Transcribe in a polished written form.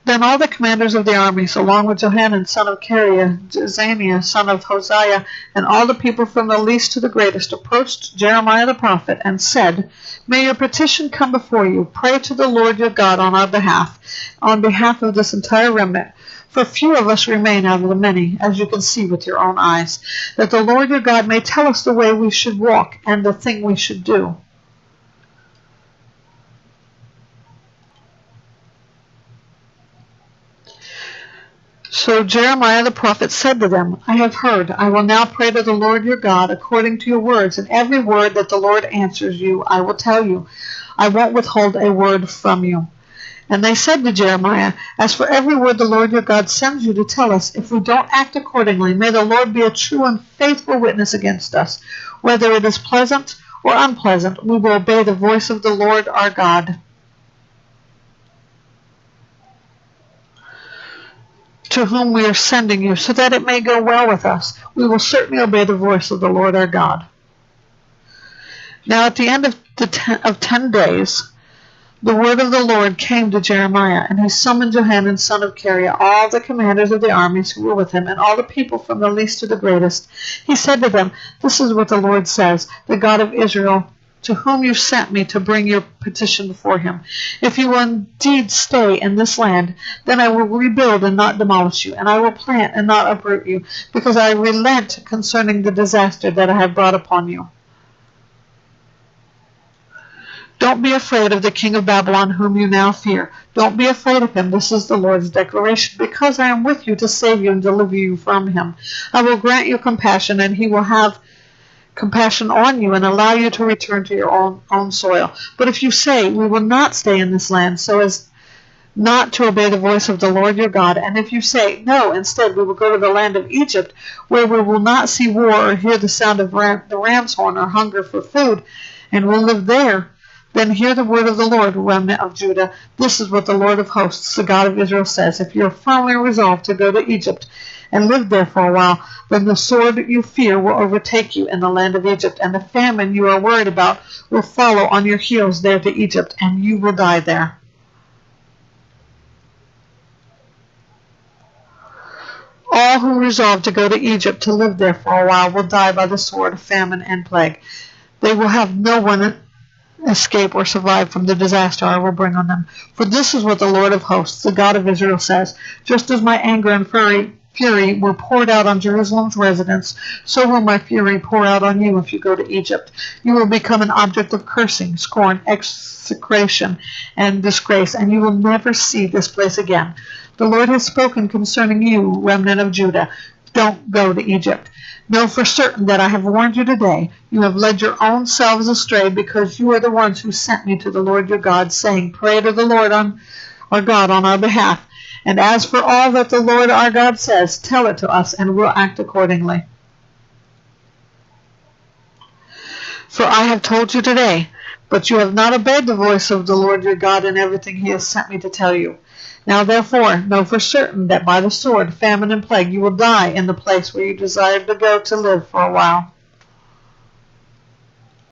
Then all the commanders of the armies, along with Johanan son of Kareah, Jezaniah son of Hosea, and all the people from the least to the greatest, approached Jeremiah the prophet and said, May your petition come before you. Pray to the Lord your God on our behalf, on behalf of this entire remnant. For few of us remain out of the many, as you can see with your own eyes, that the Lord your God may tell us the way we should walk and the thing we should do. So Jeremiah the prophet said to them, I have heard. I will now pray to the Lord your God according to your words, and every word that the Lord answers you, I will tell you. I won't withhold a word from you. And they said to Jeremiah, As for every word the Lord your God sends you to tell us, if we don't act accordingly, may the Lord be a true and faithful witness against us. Whether it is pleasant or unpleasant, we will obey the voice of the Lord our God, to whom we are sending you, so that it may go well with us. We will certainly obey the voice of the Lord our God. Now at the end of 10 days, the word of the Lord came to Jeremiah, and he summoned Johanan son of Kareah, all the commanders of the armies who were with him, and all the people from the least to the greatest. He said to them, This is what the Lord says, the God of Israel, to whom you sent me to bring your petition before him. If you will indeed stay in this land, then I will rebuild and not demolish you, and I will plant and not uproot you, because I relent concerning the disaster that I have brought upon you. Don't be afraid of the king of Babylon, whom you now fear. Don't be afraid of him. This is the Lord's declaration. Because I am with you to save you and deliver you from him, I will grant you compassion, and he will have compassion on you and allow you to return to your own soil. But if you say, We will not stay in this land, so as not to obey the voice of the Lord your God, and if you say, No, instead we will go to the land of Egypt, where we will not see war or hear the sound of the ram's horn or hunger for food, and will live there, then hear the word of the Lord, remnant of Judah. This is what the Lord of hosts, the God of Israel, says. If you are firmly resolved to go to Egypt and live there for a while, then the sword you fear will overtake you in the land of Egypt, and the famine you are worried about will follow on your heels there to Egypt, and you will die there. All who resolve to go to Egypt to live there for a while will die by the sword, famine, and plague. They will have no one escape or survive from the disaster I will bring on them. For this is what the Lord of hosts, the God of Israel, says. Just as my anger and fury were poured out on Jerusalem's residents, so will my fury pour out on you if you go to Egypt. You will become an object of cursing, scorn, execration, and disgrace, and you will never see this place again. The Lord has spoken concerning you, remnant of Judah. Don't go to Egypt. Know for certain that I have warned you today. You have led your own selves astray, because you are the ones who sent me to the Lord your God, saying, Pray to the Lord our God on our behalf. And as for all that the Lord our God says, tell it to us, and we'll act accordingly. For I have told you today, but you have not obeyed the voice of the Lord your God in everything he has sent me to tell you. Now therefore, know for certain that by the sword, famine, and plague you will die in the place where you desired to go to live for a while.